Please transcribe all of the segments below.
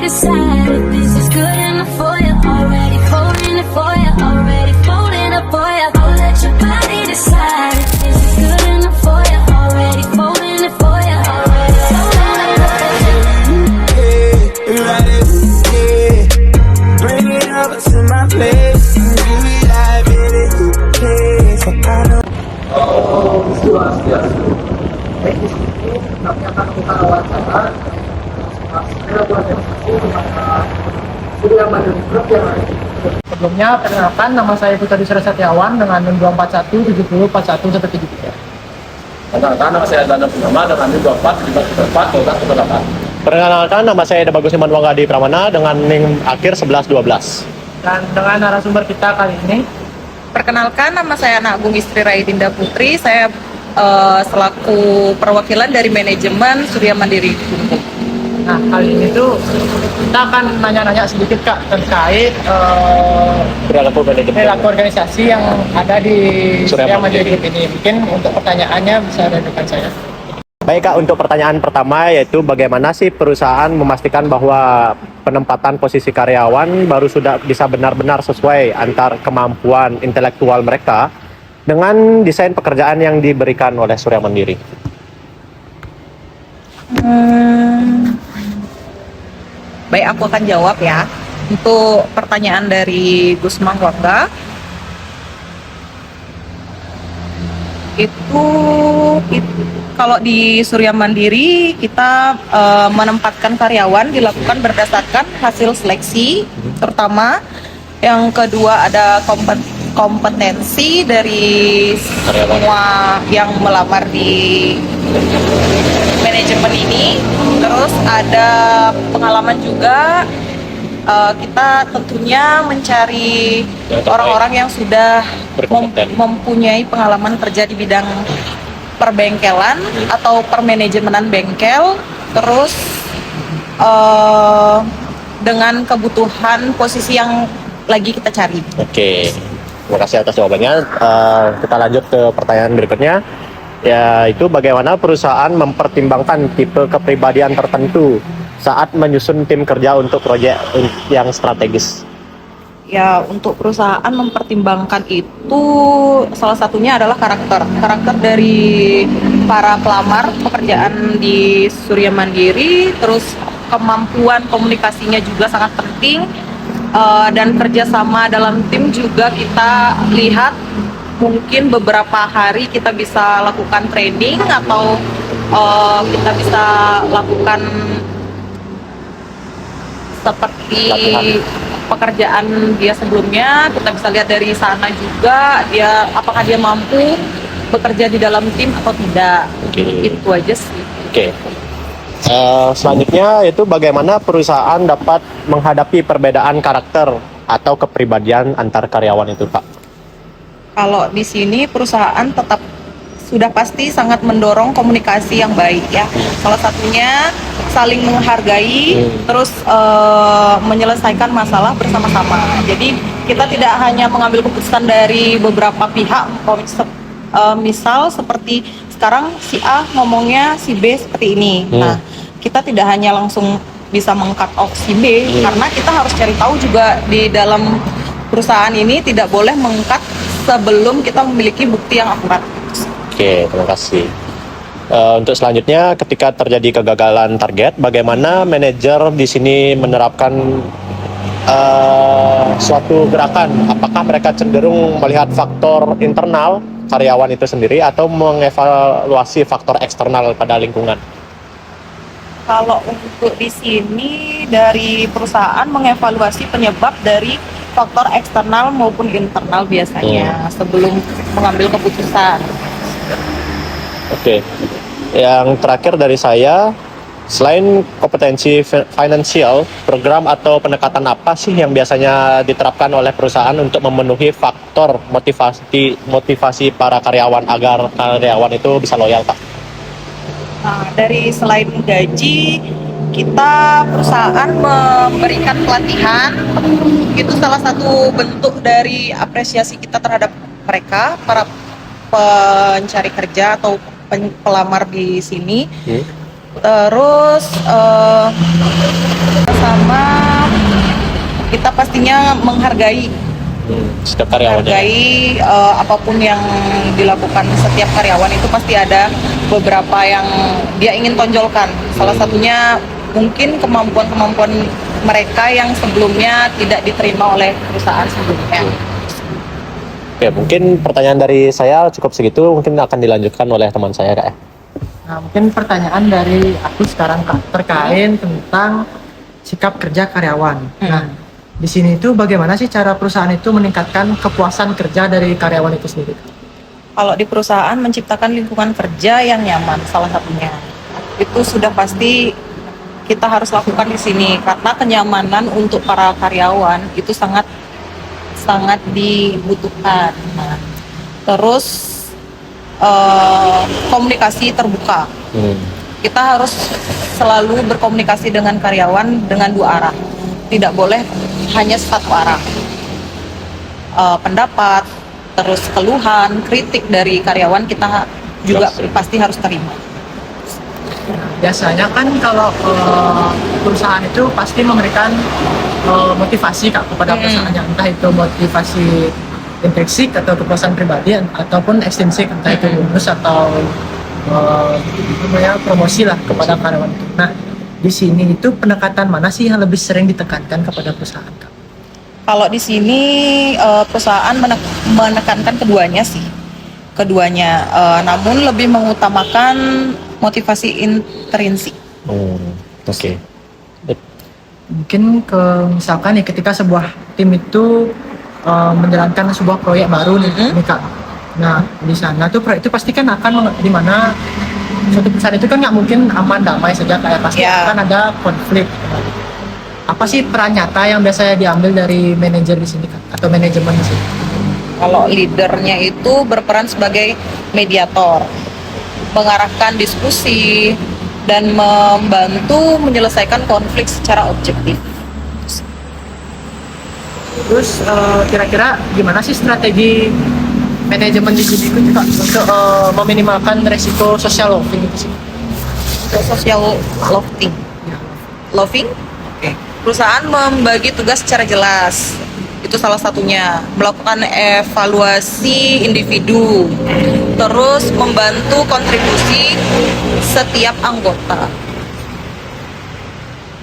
decide if this is good enough for you. Already folding it for you, already folding up for you. I'll let your body decide if this is good enough for you. Already folding it for you, already folding it for you. Yeah, ride it, yeah. Bring it over to my place. Do it live, baby, who cares? I know. Kami akan membuka wawancara sebelumnya. Perkenalkan, nama saya Putra Disra Setiawan dengan NIM 241 70 41 sampai 73. Perkenalkan, nama saya Adnan Purnama dengan NIM 24 74 Perkenalkan, nama saya Dabagus Iman Wangadi Pramana dengan NIM akhir 1112. Dan dengan narasumber kita kali ini, Perkenalkan, nama saya Ana Agung Istri Rai Dinda Putri. Saya selaku perwakilan dari manajemen Surya Mandiri Gumuk. nah kali ini tuh kita akan nanya-nanya sedikit Kak terkait Perilaku manajemen. perilaku organisasi yang ada di Surya Surya Mandiri Mandiri. Group ini. Mungkin untuk pertanyaannya bisa dari depan saya. Baik Kak, untuk pertanyaan pertama yaitu bagaimana sih perusahaan memastikan bahwa penempatan posisi karyawan baru sudah bisa benar-benar sesuai antar kemampuan intelektual mereka dengan desain pekerjaan yang diberikan oleh Surya Mandiri? Baik, aku akan jawab ya. Untuk pertanyaan dari Gus Mangwangga, itu kalau di Surya Mandiri kita menempatkan karyawan dilakukan berdasarkan hasil seleksi, terutama yang kedua ada kompetensi dari semua yang melamar di manajemen ini. Terus ada pengalaman juga. Kita tentunya mencari orang-orang yang sudah mempunyai pengalaman kerja di bidang perbengkelan atau permanajemenan bengkel. Terus dengan kebutuhan posisi yang lagi kita cari. Oke, terima kasih atas jawabannya. Kita lanjut ke pertanyaan berikutnya, yaitu bagaimana perusahaan mempertimbangkan tipe kepribadian tertentu saat menyusun tim kerja untuk proyek yang strategis? Ya, untuk perusahaan mempertimbangkan itu salah satunya adalah karakter dari para pelamar pekerjaan di Surya Mandiri. Terus kemampuan komunikasinya juga sangat penting. Dan kerjasama dalam tim juga kita lihat, mungkin beberapa hari kita bisa lakukan training atau kita bisa lakukan seperti pekerjaan dia sebelumnya. Kita bisa lihat dari sana juga apakah dia mampu bekerja di dalam tim atau tidak. Itu aja sih. Oke. Selanjutnya yaitu bagaimana perusahaan dapat menghadapi perbedaan karakter atau kepribadian antar karyawan itu, Pak? Kalau di sini perusahaan tetap sudah pasti sangat mendorong komunikasi yang baik ya. Salah satunya saling menghargai, terus menyelesaikan masalah bersama-sama. Jadi kita tidak hanya mengambil keputusan dari beberapa pihak, misal seperti sekarang si A ngomongnya si B seperti ini. Nah, kita tidak hanya langsung bisa meng-cut off si B, karena kita harus cari tahu juga di dalam perusahaan ini tidak boleh meng-cut sebelum kita memiliki bukti yang akurat. Oke, terima kasih. Untuk selanjutnya, ketika terjadi kegagalan target, bagaimana manajer di sini menerapkan suatu gerakan? Apakah mereka cenderung melihat faktor internal karyawan itu sendiri atau mengevaluasi faktor eksternal pada lingkungan? Kalau untuk di sini dari perusahaan mengevaluasi penyebab dari faktor eksternal maupun internal biasanya sebelum mengambil keputusan. Oke. Yang terakhir dari saya, selain kompetensi finansial, program atau pendekatan apa sih yang biasanya diterapkan oleh perusahaan untuk memenuhi faktor motivasi para karyawan agar karyawan itu bisa loyal, Pak? Nah, dari selain gaji, kita perusahaan memberikan pelatihan. Itu salah satu bentuk dari apresiasi kita terhadap mereka, para pencari kerja atau pelamar di sini. Terus bersama pastinya menghargai Setiap karyawannya. apapun yang dilakukan setiap karyawan itu pasti ada beberapa yang dia ingin tonjolkan. Salah satunya mungkin kemampuan-kemampuan mereka yang sebelumnya tidak diterima oleh perusahaan sebelumnya. Oke, mungkin pertanyaan dari saya cukup segitu. Mungkin akan dilanjutkan oleh teman saya, Kak. Nah, mungkin pertanyaan dari aku sekarang Kak terkait tentang sikap kerja karyawan. Nah, di sini itu bagaimana sih cara perusahaan itu meningkatkan kepuasan kerja dari karyawan itu sendiri? Kalau di perusahaan menciptakan lingkungan kerja yang nyaman salah satunya. Itu sudah pasti kita harus lakukan di sini karena kenyamanan untuk para karyawan itu sangat dibutuhkan. Nah, terus komunikasi terbuka. Kita harus selalu berkomunikasi dengan karyawan dengan dua arah. Tidak boleh hanya satu arah. Pendapat, terus keluhan, kritik dari karyawan kita juga pasti harus terima. Biasanya kan kalau perusahaan itu pasti memberikan motivasi Kak kepada perusahaannya, entah itu motivasi intrinsik atau kepuasan pribadi ataupun ekstrinsik, entah itu bonus atau promosi lah kepada karyawan itu. Nah, di sini itu pendekatan mana sih yang lebih sering ditekankan kepada perusahaan Kak? Kalau di sini perusahaan menekankan keduanya sih, namun lebih mengutamakan motivasi intrinsik. Oke. Mungkin misalkan ya ketika sebuah tim itu menjalankan sebuah proyek baru nih Kak. Nah, di sana tuh proyek itu pasti kan akan di mana suatu perusahaan itu kan nggak mungkin aman damai saja, kayak pasti akan ada konflik. Apa sih peran nyata yang biasanya diambil dari manajer di sini Kak, atau manajemen di sini? Kalau leadernya itu berperan sebagai mediator, mengarahkan diskusi dan membantu menyelesaikan konflik secara objektif. Terus kira-kira gimana sih strategi manajemen di sini itu Kak untuk meminimalkan resiko social loafing itu sih? Social loafing. Loafing? Oke. Perusahaan membagi tugas secara jelas. Itu salah satunya. Melakukan evaluasi individu. Terus membantu kontribusi setiap anggota.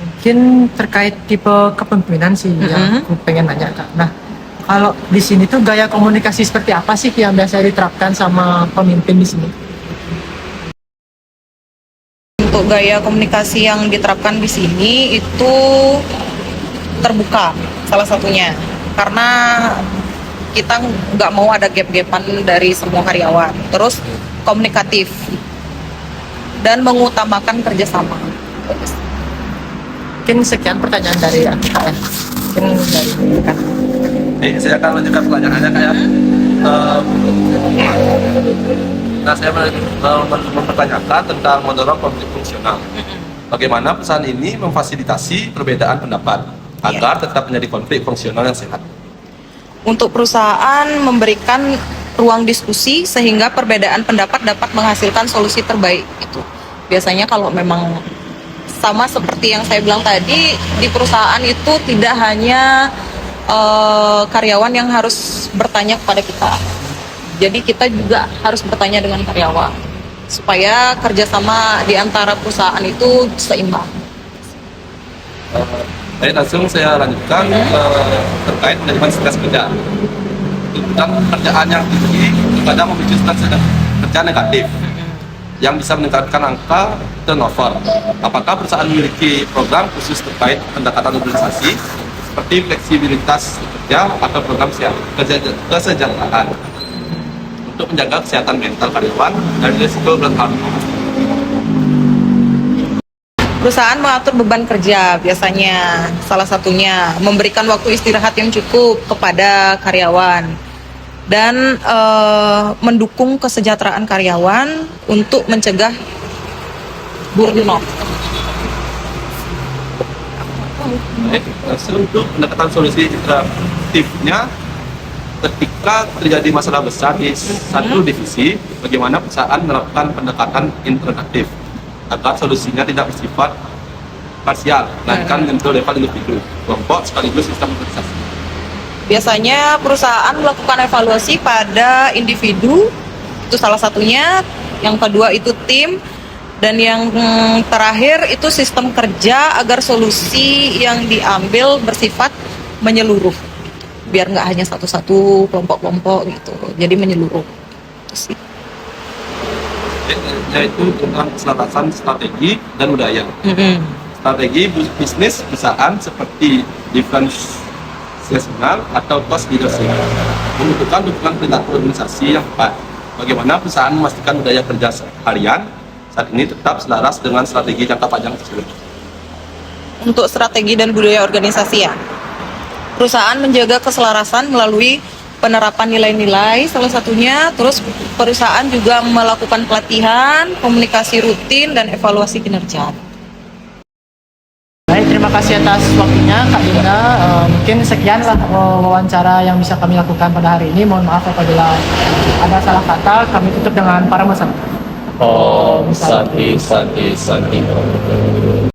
Mungkin terkait tipe kepemimpinan sih yang aku pengen nanya Kak. Nah, kalau di sini tuh gaya komunikasi seperti apa sih yang biasa diterapkan sama pemimpin di sini? Untuk gaya komunikasi yang diterapkan di sini itu terbuka salah satunya, karena kita nggak mau ada gap-gapan dari semua karyawan. Terus komunikatif dan mengutamakan kerjasama. Mungkin sekian pertanyaan dari aku Kak ya. Mungkin dari Kak. Saya akan lanjutkan pertanyaannya Kak ya. Nah, saya mempertanyakan tentang mendorong konflik fungsional. Bagaimana perusahaan ini memfasilitasi perbedaan pendapat agar tetap menjadi konflik fungsional yang sehat? Untuk perusahaan memberikan ruang diskusi sehingga perbedaan pendapat dapat menghasilkan solusi terbaik. Itu biasanya kalau memang sama seperti yang saya bilang tadi, di perusahaan itu tidak hanya karyawan yang harus bertanya kepada kita. Jadi kita juga harus bertanya dengan karyawan supaya kerjasama di antara perusahaan itu seimbang. Baik, langsung saya lanjutkan terkait manajemen stres kerja. Tentang pekerjaan yang tinggi kadang memicu stres kerja negatif yang bisa meningkatkan angka turnover. Apakah perusahaan memiliki program khusus terkait pendekatan organisasi seperti fleksibilitas kerja atau program kesejahteraan untuk menjaga kesehatan mental karyawan dari risiko burnout? Perusahaan mengatur beban kerja, biasanya salah satunya memberikan waktu istirahat yang cukup kepada karyawan dan mendukung kesejahteraan karyawan untuk mencegah burnout. Untuk pendekatan solusi interaktifnya, ketika terjadi masalah besar di satu divisi, bagaimana perusahaan melakukan pendekatan interaktif agar solusinya tidak bersifat parsial, melainkan menyentuh level individu, kelompok sekaligus sistem organisasi. Biasanya perusahaan melakukan evaluasi pada individu, itu salah satunya. Yang kedua itu tim, dan yang terakhir itu sistem kerja agar solusi yang diambil bersifat menyeluruh, biar nggak hanya satu-satu kelompok-kelompok gitu, jadi menyeluruh. Itu sih. Yaitu tentang keselarasan strategi dan budaya. Strategi bisnis perusahaan seperti diferensial atau cost leadership membutuhkan dukungan perilaku organisasi yang tepat. Bagaimana perusahaan memastikan budaya kerja harian saat ini tetap selaras dengan strategi jangka panjang tersebut. Untuk strategi dan budaya organisasi ya, perusahaan menjaga keselarasan melalui penerapan nilai-nilai salah satunya, terus perusahaan juga melakukan pelatihan, komunikasi rutin, dan evaluasi kinerja. Baik, terima kasih atas waktunya Kak Dinda. Mungkin sekianlah wawancara yang bisa kami lakukan pada hari ini. Mohon maaf apabila ada salah kata. Kami tutup dengan para masyarakat. Om Santi Santi Santi.